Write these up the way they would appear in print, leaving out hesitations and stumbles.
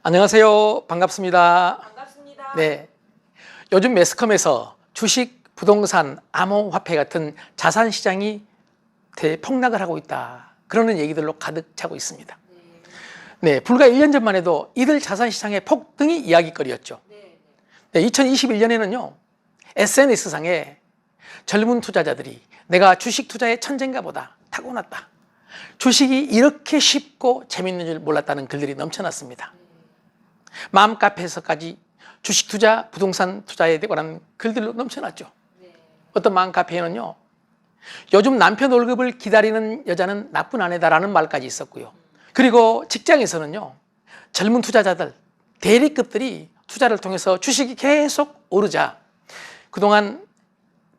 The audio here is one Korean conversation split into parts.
안녕하세요. 반갑습니다. 반갑습니다. 네. 요즘 매스컴에서 주식, 부동산, 암호화폐 같은 자산 시장이 대폭락을 하고 있다. 그러는 얘기들로 가득 차고 있습니다. 네, 불과 1년 전만 해도 이들 자산 시장의 폭등이 이야기거리였죠. 네, 2021년에는요. SNS상에 젊은 투자자들이 내가 주식 투자의 천재인가 보다 타고났다. 주식이 이렇게 쉽고 재밌는 줄 몰랐다는 글들이 넘쳐났습니다. 마음카페에서까지 주식 투자, 부동산 투자에 관한 글들로 넘쳐났죠. 어떤 마음카페에는요. 요즘 남편 월급을 기다리는 여자는 나쁜 아내다라는 말까지 있었고요. 그리고 직장에서는요. 젊은 투자자들, 대리급들이 투자를 통해서 주식이 계속 오르자 그동안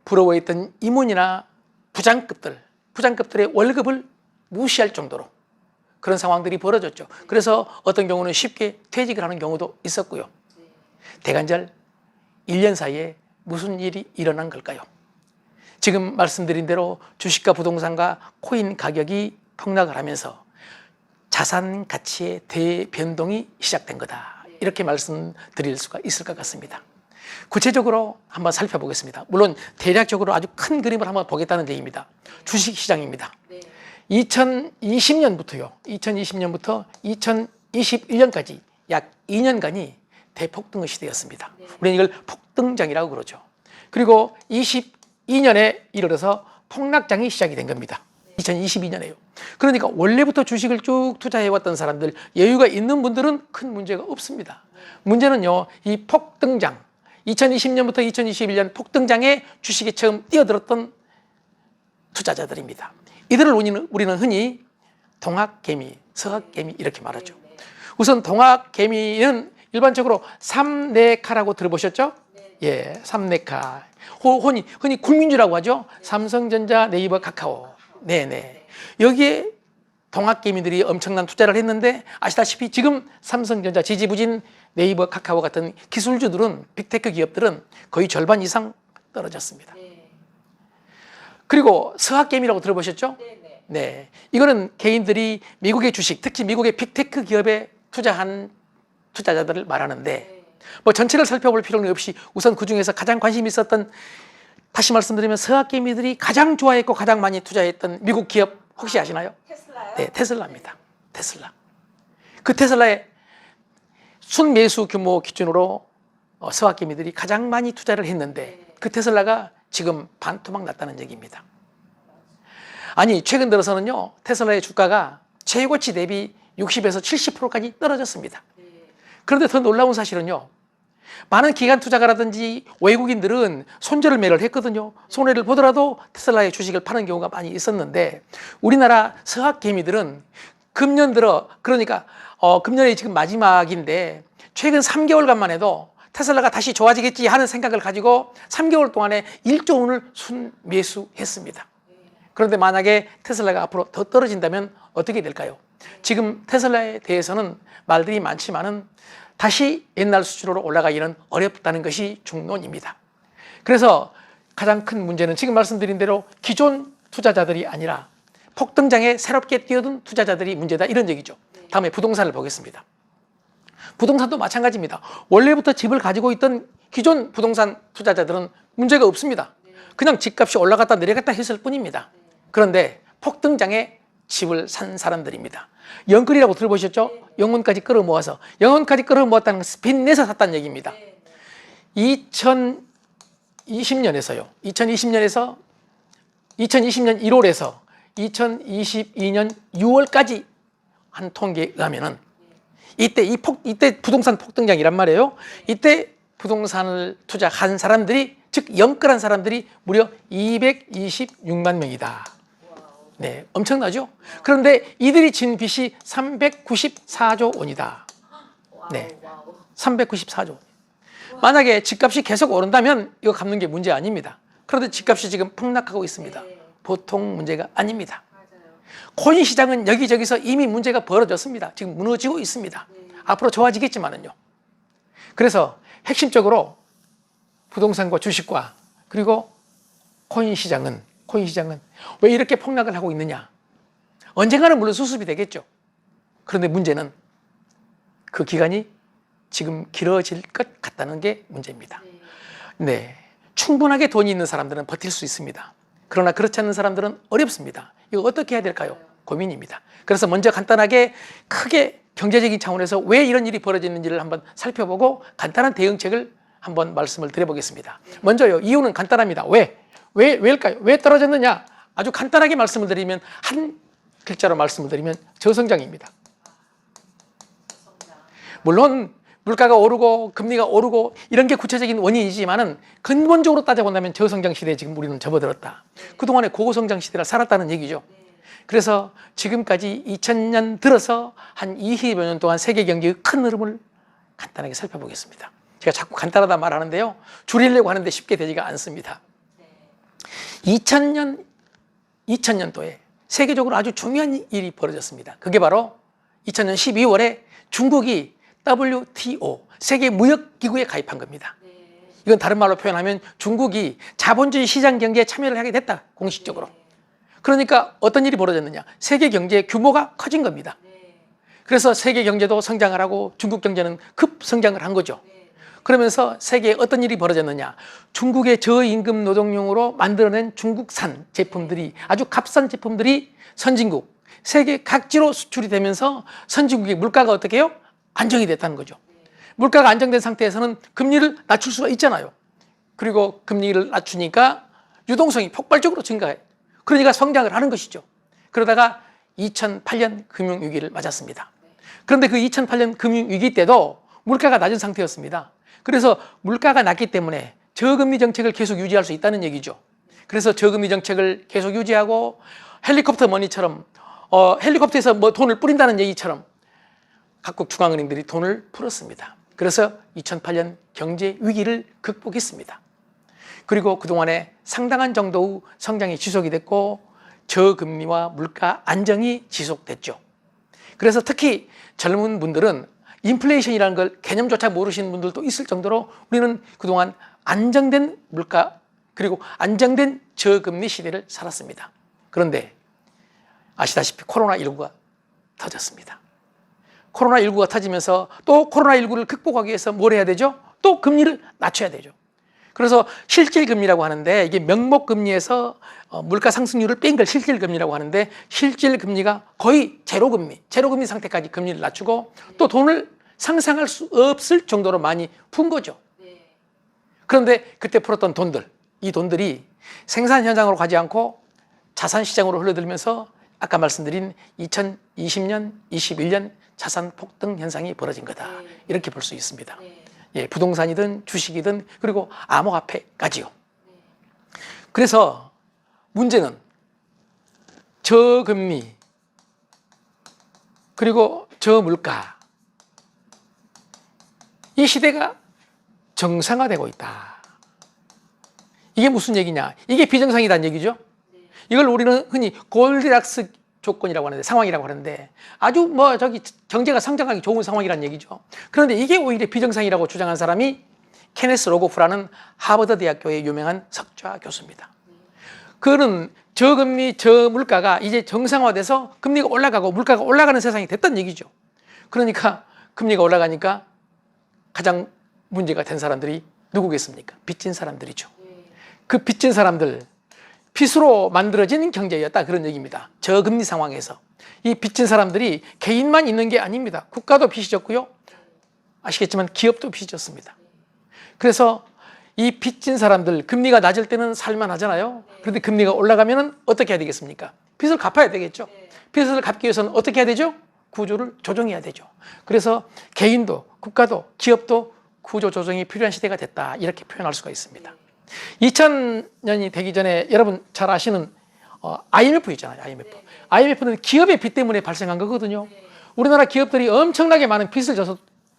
부러워했던 임원이나 부장급들의 월급을 무시할 정도로 그런 상황들이 벌어졌죠. 그래서 어떤 경우는 쉽게 퇴직을 하는 경우도 있었고요. 대간절 1년 사이에 무슨 일이 일어난 걸까요? 지금 말씀드린 대로 주식과 부동산과 코인 가격이 폭락을 하면서 자산 가치의 대변동이 시작된 거다. 이렇게 말씀드릴 수가 있을 것 같습니다. 구체적으로 한번 살펴보겠습니다. 물론 대략적으로 아주 큰 그림을 한번 보겠다는 얘기입니다. 주식시장입니다. 2020년부터 2021년까지 약 2년간이 대폭등의 시대였습니다. 우리는 이걸 폭등장이라고 그러죠. 그리고 22년에 이르러서 폭락장이 시작이 된 겁니다. 2022년에요. 그러니까 원래부터 주식을 쭉 투자해왔던 사람들, 여유가 있는 분들은 큰 문제가 없습니다. 문제는요, 이 폭등장, 2020년부터 2021년 폭등장에 주식에 처음 뛰어들었던 투자자들입니다. 이들을 우리는 흔히 동학개미, 서학개미 이렇게 말하죠. 우선 동학개미는 일반적으로 삼네카라고 들어보셨죠? 예, 삼네카. 흔히 국민주라고 하죠. 삼성전자, 네이버, 카카오. 네네. 여기에 동학개미들이 엄청난 투자를 했는데 아시다시피 지금 삼성전자, 지지부진, 네이버, 카카오 같은 기술주들은 빅테크 기업들은 거의 절반 이상 떨어졌습니다. 그리고 서학개미라고 들어보셨죠? 네. 이거는 개인들이 미국의 주식, 특히 미국의 빅테크 기업에 투자한 투자자들을 말하는데 뭐 전체를 살펴볼 필요는 없이 우선 그중에서 가장 관심이 있었던, 다시 말씀드리면 서학개미들이 가장 좋아했고 가장 많이 투자했던 미국 기업 혹시 아시나요? 테슬라요? 네, 테슬라입니다. 테슬라. 그 테슬라의 순매수 규모 기준으로 서학개미들이 가장 많이 투자를 했는데 그 테슬라가 지금 반토막 났다는 얘기입니다. 아니, 최근 들어서는요, 테슬라의 주가가 최고치 대비 60에서 70%까지 떨어졌습니다. 그런데 더 놀라운 사실은요, 많은 기관 투자가라든지 외국인들은 손절을 매를 했거든요. 손해를 보더라도 테슬라의 주식을 파는 경우가 많이 있었는데 우리나라 서학개미들은 금년 들어, 그러니까 금년이 지금 마지막인데 최근 3개월간만 해도 테슬라가 다시 좋아지겠지 하는 생각을 가지고 3개월 동안에 1조 원을 순매수했습니다. 그런데 만약에 테슬라가 앞으로 더 떨어진다면 어떻게 될까요? 지금 테슬라에 대해서는 말들이 많지만은 다시 옛날 수준으로 올라가기는 어렵다는 것이 중론입니다. 그래서 가장 큰 문제는 지금 말씀드린 대로 기존 투자자들이 아니라 폭등장에 새롭게 뛰어든 투자자들이 문제다, 이런 얘기죠. 다음에 부동산을 보겠습니다. 부동산도 마찬가지입니다. 원래부터 집을 가지고 있던 기존 부동산 투자자들은 문제가 없습니다. 그냥 집값이 올라갔다 내려갔다 했을 뿐입니다. 그런데 폭등장에 집을 산 사람들입니다. 영끌이라고 들어보셨죠? 영혼까지 끌어모아서. 영혼까지 끌어모았다는 것은 빚내서 샀다는 얘기입니다. 2020년에서요. 2020년 1월에서 2022년 6월까지 한 통계에 의하면은 이때 부동산 폭등장이란 말이에요. 이때 부동산을 투자한 사람들이, 즉 영끌한 사람들이 무려 226만 명이다. 네, 엄청나죠? 그런데 이들이 진 빚이 394조 원이다. 네, 394조 원. 만약에 집값이 계속 오른다면 이거 갚는 게 문제 아닙니다. 그런데 집값이 지금 폭락하고 있습니다. 보통 문제가 아닙니다. 코인 시장은 여기저기서 이미 문제가 벌어졌습니다. 지금 무너지고 있습니다. 앞으로 좋아지겠지만은요. 그래서 핵심적으로 부동산과 주식과 그리고 코인 시장은 왜 이렇게 폭락을 하고 있느냐? 언젠가는 물론 수습이 되겠죠. 그런데 문제는 그 기간이 지금 길어질 것 같다는 게 문제입니다. 네, 충분하게 돈이 있는 사람들은 버틸 수 있습니다. 그러나 그렇지 않은 사람들은 어렵습니다. 이거 어떻게 해야 될까요? 고민입니다. 그래서 먼저 간단하게 크게 경제적인 차원에서 왜 이런 일이 벌어지는지를 한번 살펴보고 간단한 대응책을 한번 말씀을 드려보겠습니다. 먼저요, 이유는 간단합니다. 왜일까요? 왜 떨어졌느냐? 아주 간단하게 말씀을 드리면, 한 글자로 말씀을 드리면 저성장입니다. 물론 물가가 오르고 금리가 오르고 이런 게 구체적인 원인이지만은 근본적으로 따져본다면 저성장 시대에 지금 우리는 접어들었다. 그동안에 고성장 시대를 살았다는 얘기죠. 그래서 지금까지 2000년 들어서 한 20여 년 동안 세계 경제의 큰 흐름을 간단하게 살펴보겠습니다. 제가 자꾸 간단하다 말하는데요, 줄이려고 하는데 쉽게 되지가 않습니다. 2000년도에 세계적으로 아주 중요한 일이 벌어졌습니다. 그게 바로 2000년 12월에 중국이 WTO, 세계무역기구에 가입한 겁니다. 이건 다른 말로 표현하면 중국이 자본주의 시장 경제에 참여를 하게 됐다, 공식적으로. 그러니까 어떤 일이 벌어졌느냐? 세계 경제의 규모가 커진 겁니다. 그래서 세계 경제도 성장을 하고 중국 경제는 급성장을 한 거죠. 그러면서 세계에 어떤 일이 벌어졌느냐? 중국의 저임금 노동력으로 만들어낸 중국산 제품들이, 아주 값싼 제품들이 선진국, 세계 각지로 수출이 되면서 선진국의 물가가 어떻게 해요? 안정이 됐다는 거죠. 물가가 안정된 상태에서는 금리를 낮출 수가 있잖아요. 그리고 금리를 낮추니까 유동성이 폭발적으로 증가해. 그러니까 성장을 하는 것이죠. 그러다가 2008년 금융위기를 맞았습니다. 그런데 그 2008년 금융위기 때도 물가가 낮은 상태였습니다. 그래서 물가가 낮기 때문에 저금리 정책을 계속 유지할 수 있다는 얘기죠. 그래서 저금리 정책을 계속 유지하고 헬리콥터 머니처럼, 헬리콥터에서 뭐 돈을 뿌린다는 얘기처럼 각국 중앙은행들이 돈을 풀었습니다. 그래서 2008년 경제 위기를 극복했습니다. 그리고 그동안에 상당한 정도의 성장이 지속이 됐고 저금리와 물가 안정이 지속됐죠. 그래서 특히 젊은 분들은 인플레이션이라는 걸 개념조차 모르시는 분들도 있을 정도로 우리는 그동안 안정된 물가 그리고 안정된 저금리 시대를 살았습니다. 그런데 아시다시피 코로나19가 터졌습니다. 코로나19가 터지면서 또 코로나19를 극복하기 위해서 뭘 해야 되죠? 또 금리를 낮춰야 되죠. 그래서 실질금리라고 하는데, 이게 명목금리에서 물가 상승률을 뺀 걸 실질금리라고 하는데, 실질금리가 거의 제로금리 상태까지 금리를 낮추고 또 돈을 상상할 수 없을 정도로 많이 푼 거죠. 그런데 그때 풀었던 돈들, 이 돈들이 생산 현장으로 가지 않고 자산 시장으로 흘러들면서 아까 말씀드린 2020년, 21년 자산 폭등 현상이 벌어진 거다. 이렇게 볼 수 있습니다. 예, 부동산이든 주식이든 그리고 암호화폐까지요. 그래서 문제는 저금리 그리고 저물가, 이 시대가 정상화되고 있다. 이게 무슨 얘기냐? 이게 비정상이라는 얘기죠. 이걸 우리는 흔히 골디락스 조건이라고 하는데, 상황이라고 하는데, 아주 경제가 성장하기 좋은 상황이라는 얘기죠. 그런데 이게 오히려 비정상이라고 주장한 사람이 케네스 로고프라는 하버드 대학교의 유명한 석좌 교수입니다. 그는 저금리, 저물가가 이제 정상화돼서 금리가 올라가고 물가가 올라가는 세상이 됐다는 얘기죠. 그러니까 금리가 올라가니까 가장 문제가 된 사람들이 누구겠습니까? 빚진 사람들이죠. 그 빚진 사람들, 빚으로 만들어진 경제였다, 그런 얘기입니다. 저금리 상황에서 이 빚진 사람들이 개인만 있는 게 아닙니다. 국가도 빚이 졌고요, 아시겠지만 기업도 빚이 졌습니다. 그래서 이 빚진 사람들, 금리가 낮을 때는 살만하잖아요. 그런데 금리가 올라가면 어떻게 해야 되겠습니까? 빚을 갚아야 되겠죠. 빚을 갚기 위해서는 어떻게 해야 되죠? 구조를 조정해야 되죠. 그래서 개인도 국가도 기업도 구조 조정이 필요한 시대가 됐다, 이렇게 표현할 수가 있습니다. 2000년이 되기 전에 여러분 잘 아시는 IMF 있잖아요. IMF는 기업의 빚 때문에 발생한 거거든요. 우리나라 기업들이 엄청나게 많은 빚을 져서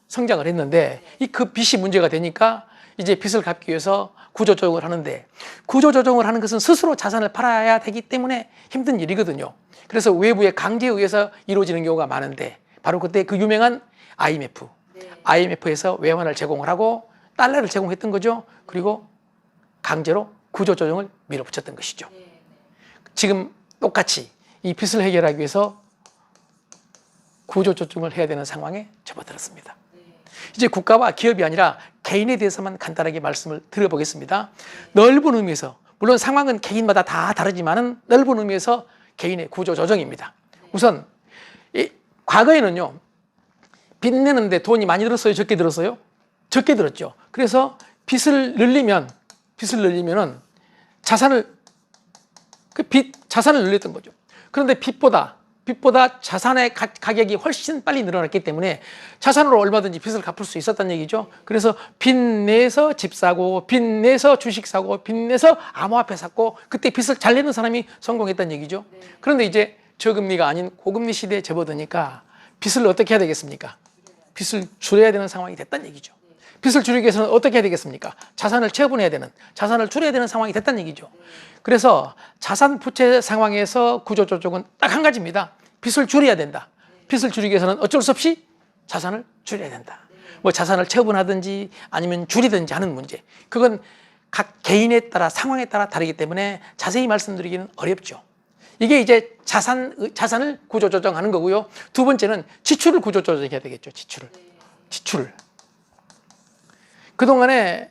성장을 했는데, 그 빚이 문제가 되니까 이제 빚을 갚기 위해서 구조조정을 하는데, 구조조정을 하는 것은 스스로 자산을 팔아야 되기 때문에 힘든 일이거든요. 그래서 외부의 강제에 의해서 이루어지는 경우가 많은데, 바로 그때 그 유명한 IMF에서 외환을 제공을 하고 달러를 제공했던 거죠. 그리고 강제로 구조조정을 밀어붙였던 것이죠. 지금 똑같이 이 빚을 해결하기 위해서 구조조정을 해야 되는 상황에 접어들었습니다. 이제 국가와 기업이 아니라 개인에 대해서만 간단하게 말씀을 드려보겠습니다. 넓은 의미에서, 물론 상황은 개인마다 다 다르지만은 넓은 의미에서 개인의 구조 조정입니다. 우선 과거에는요, 빚 내는데 돈이 많이 들었어요, 적게 들었어요? 적게 들었죠. 그래서 빚을 늘리면은 자산을 늘렸던 거죠. 그런데 빚보다 자산의 가격이 훨씬 빨리 늘어났기 때문에 자산으로 얼마든지 빚을 갚을 수 있었다는 얘기죠. 그래서 빚 내서 집 사고, 빚 내서 주식 사고, 빚 내서 암호화폐 샀고, 그때 빚을 잘 내는 사람이 성공했다는 얘기죠. 그런데 이제 저금리가 아닌 고금리 시대에 접어드니까 빚을 어떻게 해야 되겠습니까? 빚을 줄여야 되는 상황이 됐다는 얘기죠. 빚을 줄이기 위해서는 어떻게 해야 되겠습니까? 자산을 처분해야 되는, 자산을 줄여야 되는 상황이 됐다는 얘기죠. 그래서 자산 부채 상황에서 구조조정은 딱 한 가지입니다. 빚을 줄여야 된다. 빚을 줄이기 위해서는 어쩔 수 없이 자산을 줄여야 된다. 뭐 자산을 처분하든지 아니면 줄이든지 하는 문제. 그건 각 개인에 따라 상황에 따라 다르기 때문에 자세히 말씀드리기는 어렵죠. 이게 이제 자산을 구조조정하는 거고요. 두 번째는 지출을 구조조정해야 되겠죠. 지출을. 그동안에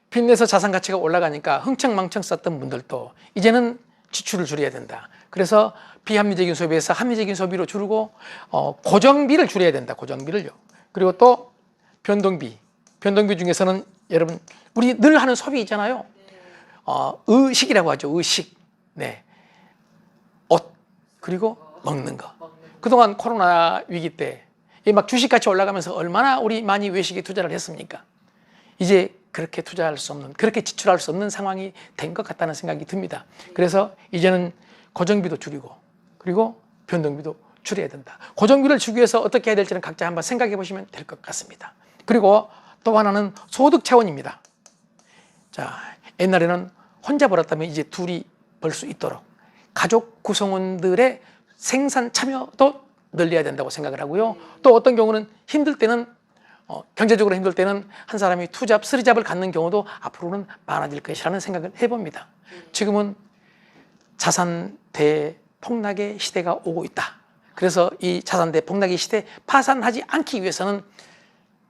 빚내서 자산 가치가 올라가니까 흥청망청 썼던 분들도 이제는 지출을 줄여야 된다. 그래서 비합리적인 소비에서 합리적인 소비로 줄이고 고정비를 줄여야 된다. 고정비를요. 그리고 또 변동비 중에서는 여러분 우리 늘 하는 소비 있잖아요. 의식이라고 하죠. 의식. 네. 옷 그리고 먹는 거. 그동안 코로나 위기 때 막 주식같이 올라가면서 얼마나 우리 많이 외식에 투자를 했습니까? 이제 그렇게 투자할 수 없는, 그렇게 지출할 수 없는 상황이 된 것 같다는 생각이 듭니다. 그래서 이제는 고정비도 줄이고 그리고 변동비도 줄여야 된다. 고정비를 줄이기 위해서 어떻게 해야 될지는 각자 한번 생각해 보시면 될 것 같습니다. 그리고 또 하나는 소득 차원입니다. 자, 옛날에는 혼자 벌었다면 이제 둘이 벌 수 있도록 가족 구성원들의 생산 참여도 늘려야 된다고 생각을 하고요. 또 어떤 경우는 힘들 때는 경제적으로 힘들 때는 한 사람이 투잡, 쓰리잡을 갖는 경우도 앞으로는 많아질 것이라는 생각을 해봅니다. 지금은 자산 대폭락의 시대가 오고 있다. 그래서 이 자산 대폭락의 시대 파산하지 않기 위해서는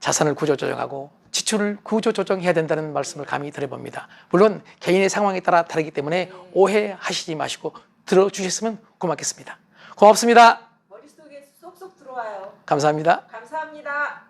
자산을 구조조정하고 지출을 구조조정해야 된다는 말씀을 감히 드려봅니다. 물론 개인의 상황에 따라 다르기 때문에 오해하시지 마시고 들어주셨으면 고맙겠습니다. 고맙습니다. 머릿속에 쏙쏙 들어와요. 감사합니다. 감사합니다.